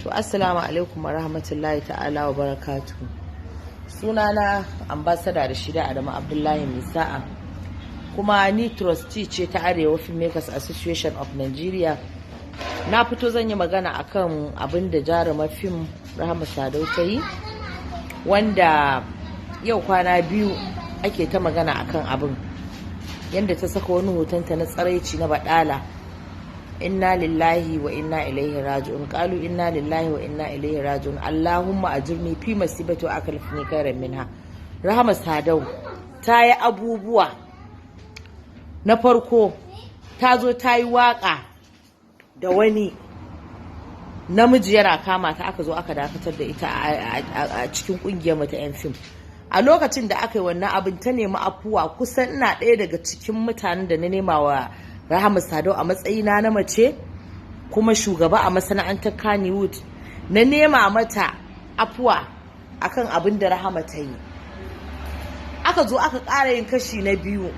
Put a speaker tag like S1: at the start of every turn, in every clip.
S1: To assalamu alaikum wa rahmatullahi ta'ala wa barakatuhu. Sunana ambassador Rashida Adamu Abdullahi Misa'a, kuma ni trustee ce ta Arewa Filmmakers Association of Nigeria. Na fito zan yi magana akan abin da jarumar fim Rahama Sadau ta yi, wanda yau kwana biyu ake ta magana akan abin, yanda ta saka wani hotonta na tsaraici na badala. Inna lillahi wa inna ilaihi raji'un, qalu inna lillahi wa inna ilaihi raji'un, Allahumma ajirni fi masibati wa aklifni khairan minha. Rahama Sadau ta yi abubuwa. Na farko ta zo ta yi waka da wani namiji yana kama ta, aka zo aka dakatar da ita a cikin kungiyar mata yan fim. A lokacin da aka yi wannan abin ta nemi afuwa. Kusan ina ɗaya daga cikin mutanen da na nema wa Rahama Sadau a matsayina na mace kuma shugaba a masana'antar Kannywood, na nema mata afuwa akan abin da Rahama ta yi. Aka zo aka ƙara yin kashi na biyu.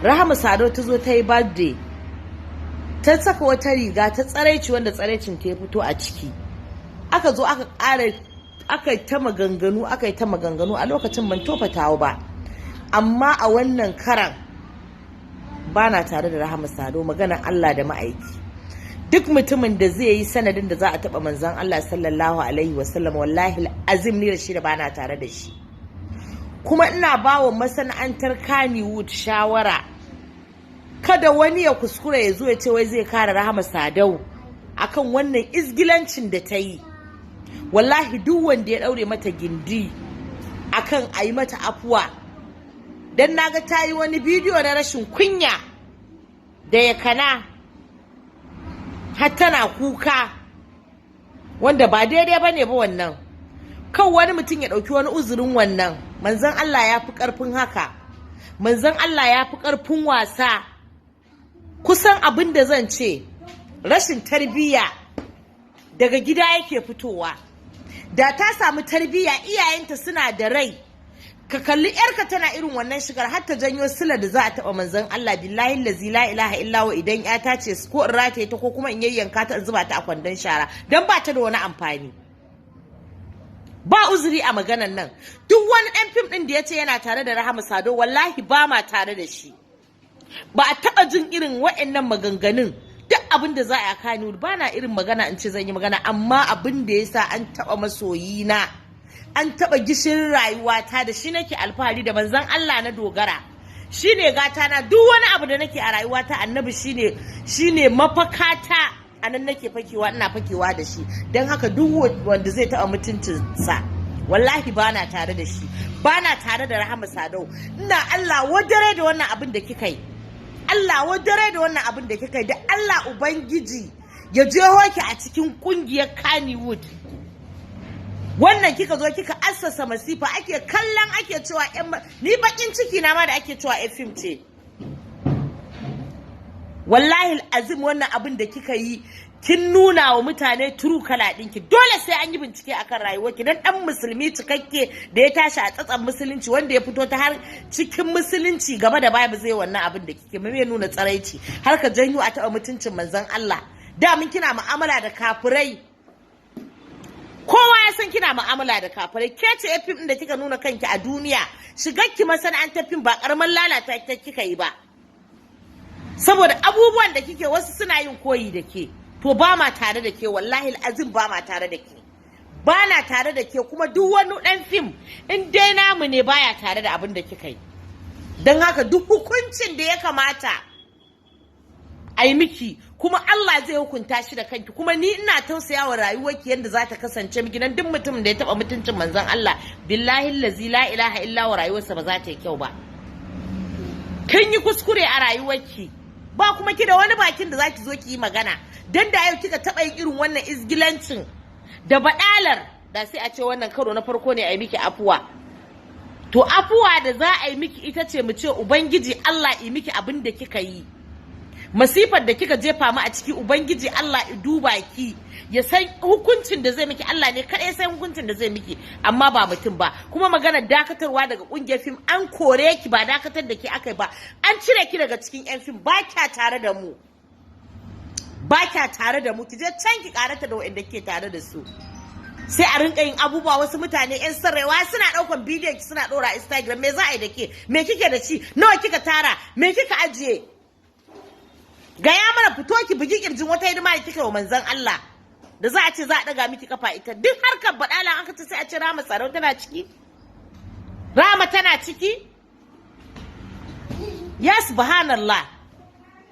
S1: Rahama Sadau ta zo ta yi birthday, ta saka wata riga ta tsaraici wanda tsaraicin ta fito a ciki. Aka zo aka ƙara, aka yi ta maganganu a lokacin ban tofa tawo ba, amma a wannan karan ba na tare da Rahama Sadau, maganar Allah da ma'aiki. Duk mutumin da zai yi sanadin da za a taɓa manzon Allah sallallahu alaihi wasallam, wallahi azim ni da shi da ba na tare da shi. Kuma ina ba wa masana'antar Kannywood shawara, kada wani ya kuskura ya zo ya ce wai zai kare Rahama Sadau akan wannan izgilancin da ta yi. Wallahi duk wanda ya ɗaure mata gindi akan a yi mata afuwa, dan naga ta yi wani bidiyo na rashin kunya da ya kana har tana kuka, wanda ba daidai bane ba wannan. Kan wani mutum ya ɗauki wani uzurin wannan. Manzon Allah ya fi ƙarfin haka, manzon Allah ya fi ƙarfin wasa. Kusan abin da zan ce, rashin tarbiyya daga gida yake fitowa. Da ta samu tarbiyya, iyayenta suna da rai, ka kalli yarka tana irin wannan shigar har ta janyo sila da za a taba manzon Allah, billahi allazi la ilaha illa wa, idan ya ta ce ko in rataye ta ko kuma in yayyanka ta in zuba ta a kwandon shara, dan ba ta da wani amfani. Ba uzuri a maganan nan. Duk wani ɗan fim ɗin da ya ce yana tare da Rahama Sadau, wallahi ba ma tare da shi. Ba a taɓa jin irin waɗannan maganganun. Duk abin da za a kani ba na irin magana in ce zan yi magana, amma abin da ya sa an taɓa masoyina, an taɓa gishirin rayuwata, da shi nake alfahari, da manzon Allah na dogara, shi ne gata na. Duk wani abu da nake a rayuwata, annabi shi ne mafakata. A nan nake fakewa, ina fakewa da shi. Don haka duk wanda zai taɓa mutuncinsa, wallahi ba na tare da shi, ba na tare da Rahama Sadau. Ina Allah wadare da wannan abin da kika yi, Allah wadare da wannan abin da kika yi. Da Allah Ubangiji ya jeho ki a cikin kungiyar Kannywood. Wannan kika zo kika assasa masifa, ake kallon, ake cewa ni bakin ciki na ma da ake cewa fim ce. Wallahi azim wannan abin da kika yi, kin nuna wa mutane true kala ɗinki. Dole sai an yi bincike akan rayuwarki, dan ɗan musulmi cikakke da ya tashi a tsatsan musulunci, wanda ya fito ta har cikin musulunci gaba da baya, ba zai wannan abin da kike mai nuna tsaraici har ka janyo a taɓa mutuncin manzon Allah. Da mun kina mu'amala da kafirai, kowa ya san kina mu'amala da kafirai. Ke ce fim da kika nuna kanki a duniya, shigarki masana'antar fim ba karaman lalata kika yi ba, saboda abubuwan da kike wasu suna yin koyi da ke. To ba ma tare da ke, wallahi azim ba ma tare da ke, ba na tare da ke. Kuma duk wani ɗan fim in dai namu ne baya tare da abin da kika yi. Don haka duk hukuncin da ya kamata a yi miki, kuma Allah zai hukunta shi da kanki. Kuma ni ina tausaya wa rayuwarki yadda za ta kasance miki, dan duk mutumin da ya taɓa mutuncin manzon Allah, billahi allazi la ilaha illa wa, rayuwarsa ba za ta yi kyau ba. Kin yi kuskure a rayuwarki, ba kuma ki da wani bakin da zaki zo ki yi magana. Dan da yau kika taɓa yin irin wannan izgilancin da baɗalar, da sai a ce wannan karo na farko ne a yi miki afuwa. To afuwa da za a yi miki ita ce mu ce Ubangiji Allah yi miki abin da kika yi. Masifar da kika jefa mu a ciki, Ubangiji Allah ya duba ki, ya san hukuncin da zai miki. Allah ne kaɗai san hukuncin da zai miki, amma ba mutum ba. Kuma maganar dakatarwa daga ƙungiyar fim, an kore ki, ba dakatar da ki akai ba, an cire ki daga cikin 'yan fim, ba kya tare da mu. ba kya tare da mu, ki je can ki karata da wanda ke tare da su. Sai a rinka yin abubuwa, wasu mutane yan sarrewa suna daukan bidiyon ki suna dora Instagram. Me za a yi da ke? Me kike da shi? Nawa kika tara? Me kika ajiye? Gaya mana, fito ki bugi kirjin wata hidima da kika wa manzon Allah da za a ce za a daga miki kafa. Ita duk harkar badala aka ce sai a ce Rahama Sadau tana ciki. Rahama tana ciki. Ya subhanallah.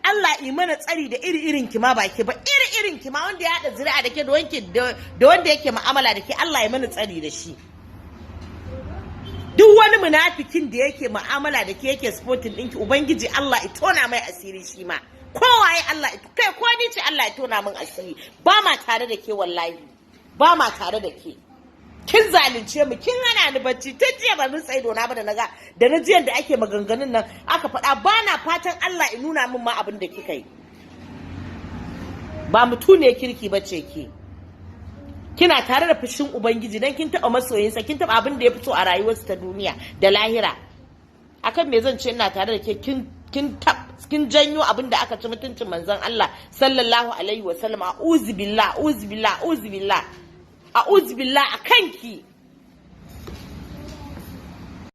S1: Allah yi mana tsari da iri-irin ki ma baki ba, iri-irin ki ma wanda ya haɗa zuri'a da ke da wanda yake mu'amala da ke, Allah ya mana tsari da shi. Duk wani munafikin da yake mu'amala da ke yake sporting ɗinki, Ubangiji Allah ya tona mai asiri shi ma. Kowaye Allah kai ko ni ce Allah ya tona min asiri. Ba ma tare da ke wallahi. Ba ma tare da ke. Kin zalunce mu, kin hana ni bacci tun jiya ban rutsa ido na ba da na jiyan da ake maganganun nan aka faɗa. Ba na fatan Allah ya nuna min ma abin da kika yi. Ba mutune kirki bace ke. Kina tare da fushin Ubangiji dan kin taɓa masoyinsa, kin taɓa abin da ya fito a rayuwarsa ta duniya da lahira. Akan me zan ce ina tare da ke? Kin janyo abin da aka ci mutuncin manzon Allah sallallahu alaihi wasallam. A'udhu billah, a'udhu billah, a'udhu billah, a'udhu billah, akanki.